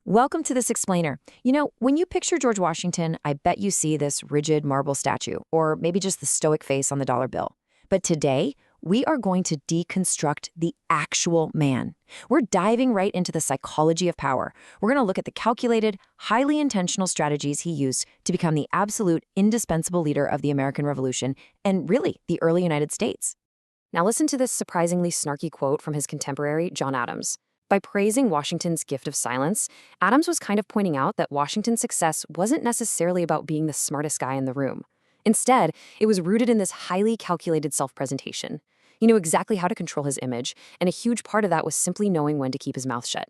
Welcome to this explainer. When you picture George Washington, I bet you see this rigid marble statue, or maybe just the stoic face on the dollar bill. But today, we are going to deconstruct the actual man. We're diving right into the psychology of power. We're going to look at the calculated, highly intentional strategies he used to become the absolute indispensable leader of the American Revolution and really the early United States. Now listen to this surprisingly snarky quote from his contemporary, John Adams. By praising Washington's gift of silence, Adams was kind of pointing out that Washington's success wasn't necessarily about being the smartest guy in the room. Instead, it was rooted in this highly calculated self-presentation. He knew exactly how to control his image, and a huge part of that was simply knowing when to keep his mouth shut.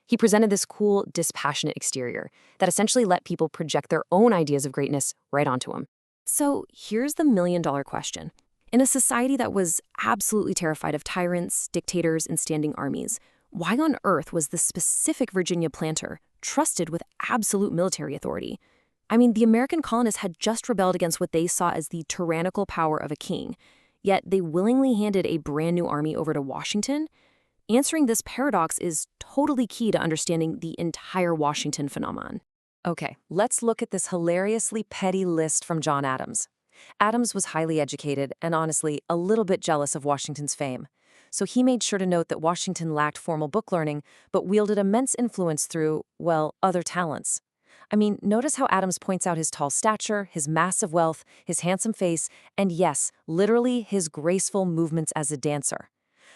He presented this cool, dispassionate exterior that essentially let people project their own ideas of greatness right onto him. So here's the million-dollar question. In a society that was absolutely terrified of tyrants, dictators, and standing armies, why on earth was the specific Virginia planter trusted with absolute military authority? I mean, the American colonists had just rebelled against what they saw as the tyrannical power of a king, yet they willingly handed a brand new army over to Washington? Answering this paradox is totally key to understanding the entire Washington phenomenon. Okay, let's look at this hilariously petty list from John Adams. Adams was highly educated and honestly a little bit jealous of Washington's fame. So he made sure to note that Washington lacked formal book learning, but wielded immense influence through, well, other talents. I mean, notice how Adams points out his tall stature, his massive wealth, his handsome face, and yes, literally his graceful movements as a dancer.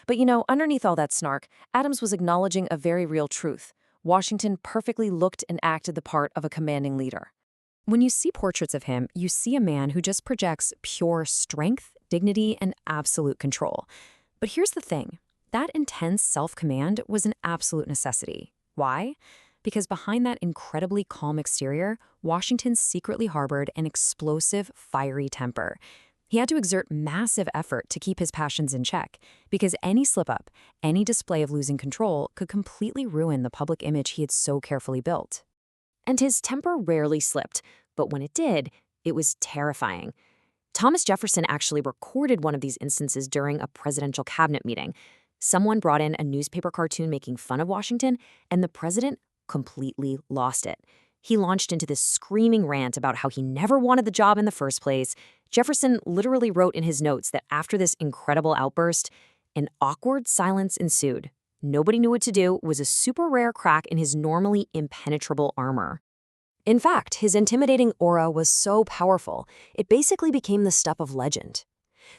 But underneath all that snark, Adams was acknowledging a very real truth. Washington perfectly looked and acted the part of a commanding leader. When you see portraits of him, you see a man who just projects pure strength, dignity, and absolute control. But here's the thing, that intense self-command was an absolute necessity. Why? Because behind that incredibly calm exterior, Washington secretly harbored an explosive, fiery temper. He had to exert massive effort to keep his passions in check, because any slip-up, any display of losing control could completely ruin the public image he had so carefully built. And his temper rarely slipped, but when it did, it was terrifying. Thomas Jefferson actually recorded one of these instances during a presidential cabinet meeting. Someone brought in a newspaper cartoon making fun of Washington, and the president completely lost it. He launched into this screaming rant about how he never wanted the job in the first place. Jefferson literally wrote in his notes that after this incredible outburst, an awkward silence ensued. Nobody knew what to do. It was a super rare crack in his normally impenetrable armor. In fact, his intimidating aura was so powerful, it basically became the stuff of legend.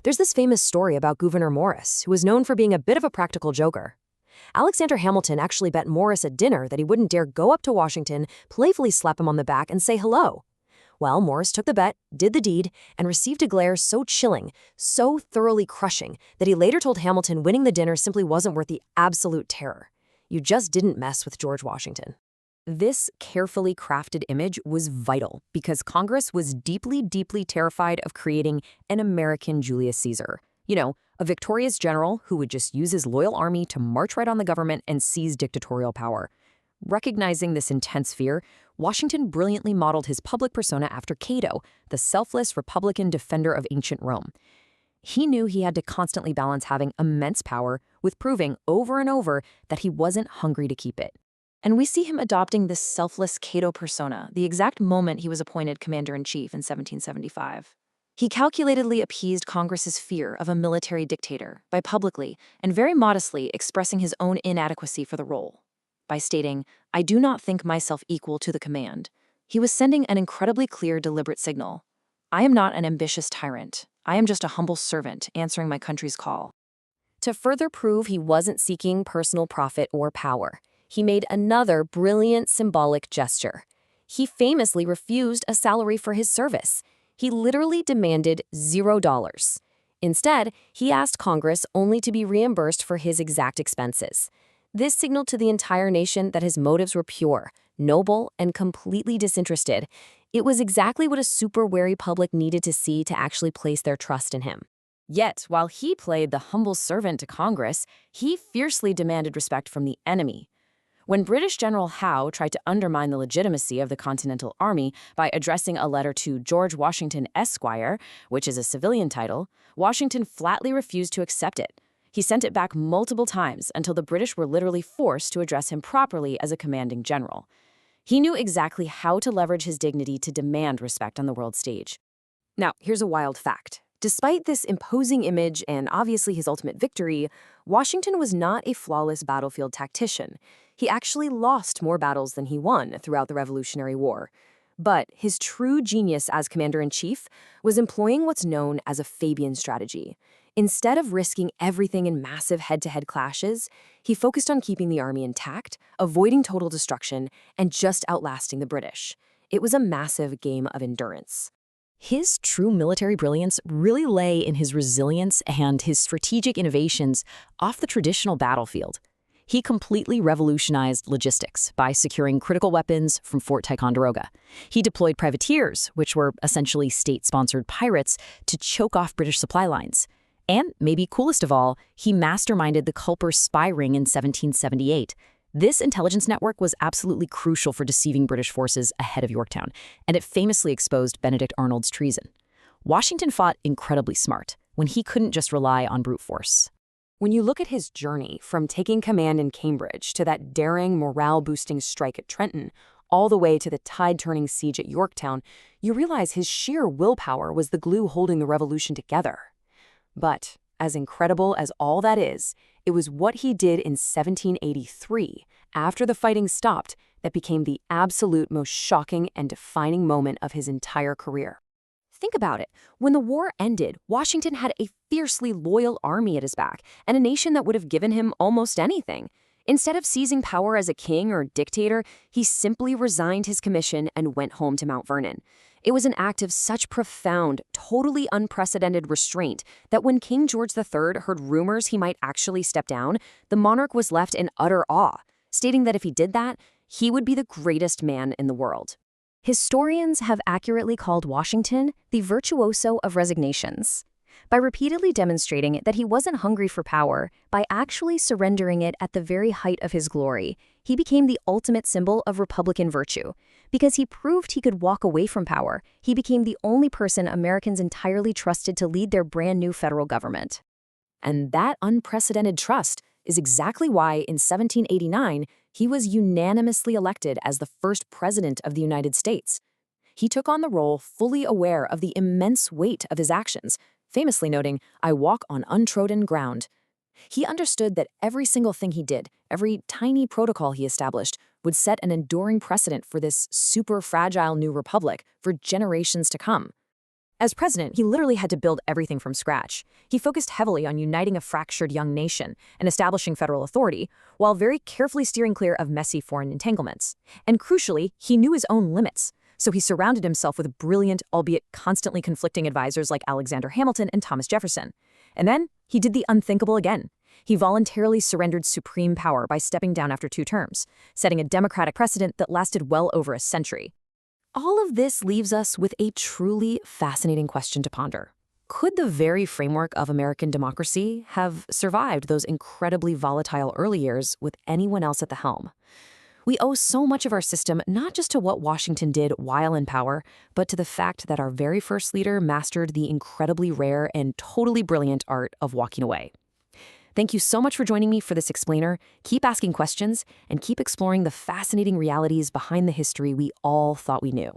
There's this famous story about Gouverneur Morris, who was known for being a bit of a practical joker. Alexander Hamilton actually bet Morris at dinner that he wouldn't dare go up to Washington, playfully slap him on the back, and say hello. Well, Morris took the bet, did the deed, and received a glare so chilling, so thoroughly crushing, that he later told Hamilton winning the dinner simply wasn't worth the absolute terror. You just didn't mess with George Washington. This carefully crafted image was vital because Congress was deeply, deeply terrified of creating an American Julius Caesar. A victorious general who would just use his loyal army to march right on the government and seize dictatorial power. Recognizing this intense fear, Washington brilliantly modeled his public persona after Cato, the selfless Republican defender of ancient Rome. He knew he had to constantly balance having immense power with proving over and over that he wasn't hungry to keep it. And we see him adopting this selfless Cato persona the exact moment he was appointed commander-in-chief in 1775. He calculatedly appeased Congress's fear of a military dictator by publicly and very modestly expressing his own inadequacy for the role. By stating, "I do not think myself equal to the command," he was sending an incredibly clear, deliberate signal. I am not an ambitious tyrant. I am just a humble servant answering my country's call. To further prove he wasn't seeking personal profit or power, he made another brilliant symbolic gesture. He famously refused a salary for his service. He literally demanded $0. Instead, he asked Congress only to be reimbursed for his exact expenses. This signaled to the entire nation that his motives were pure, noble, and completely disinterested. It was exactly what a super wary public needed to see to actually place their trust in him. Yet, while he played the humble servant to Congress, he fiercely demanded respect from the enemy. When British General Howe tried to undermine the legitimacy of the Continental Army by addressing a letter to George Washington Esquire, which is a civilian title, Washington flatly refused to accept it. He sent it back multiple times until the British were literally forced to address him properly as a commanding general. He knew exactly how to leverage his dignity to demand respect on the world stage. Now, here's a wild fact. Despite this imposing image and obviously his ultimate victory, Washington was not a flawless battlefield tactician. He actually lost more battles than he won throughout the Revolutionary War. But his true genius as commander-in-chief was employing what's known as a Fabian strategy. Instead of risking everything in massive head-to-head clashes, he focused on keeping the army intact, avoiding total destruction, and just outlasting the British. It was a massive game of endurance. His true military brilliance really lay in his resilience and his strategic innovations off the traditional battlefield. He completely revolutionized logistics by securing critical weapons from Fort Ticonderoga. He deployed privateers, which were essentially state-sponsored pirates, to choke off British supply lines. And, maybe coolest of all, he masterminded the Culper spy ring in 1778. This intelligence network was absolutely crucial for deceiving British forces ahead of Yorktown, and it famously exposed Benedict Arnold's treason. Washington fought incredibly smart, when he couldn't just rely on brute force. When you look at his journey from taking command in Cambridge to that daring, morale-boosting strike at Trenton, all the way to the tide-turning siege at Yorktown, you realize his sheer willpower was the glue holding the revolution together. But, as incredible as all that is, it was what he did in 1783, after the fighting stopped, that became the absolute most shocking and defining moment of his entire career. Think about it. When the war ended, Washington had a fiercely loyal army at his back, and a nation that would have given him almost anything. Instead of seizing power as a king or dictator, he simply resigned his commission and went home to Mount Vernon. It was an act of such profound, totally unprecedented restraint that when King George III heard rumors he might actually step down, the monarch was left in utter awe, stating that if he did that, he would be the greatest man in the world. Historians have accurately called Washington the virtuoso of resignations. By repeatedly demonstrating that he wasn't hungry for power, by actually surrendering it at the very height of his glory, he became the ultimate symbol of Republican virtue. Because he proved he could walk away from power, he became the only person Americans entirely trusted to lead their brand new federal government. And that unprecedented trust is exactly why in 1789, he was unanimously elected as the first president of the United States. He took on the role fully aware of the immense weight of his actions, famously noting, "I walk on untrodden ground." He understood that every single thing he did, every tiny protocol he established, would set an enduring precedent for this super fragile new republic for generations to come. As president, he literally had to build everything from scratch. He focused heavily on uniting a fractured young nation and establishing federal authority, while very carefully steering clear of messy foreign entanglements. And crucially, he knew his own limits. So he surrounded himself with brilliant, albeit constantly conflicting advisors like Alexander Hamilton and Thomas Jefferson. And then he did the unthinkable again. He voluntarily surrendered supreme power by stepping down after 2 terms, setting a democratic precedent that lasted well over a century. All of this leaves us with a truly fascinating question to ponder. Could the very framework of American democracy have survived those incredibly volatile early years with anyone else at the helm? We owe so much of our system not just to what Washington did while in power, but to the fact that our very first leader mastered the incredibly rare and totally brilliant art of walking away. Thank you so much for joining me for this explainer. Keep asking questions and keep exploring the fascinating realities behind the history we all thought we knew.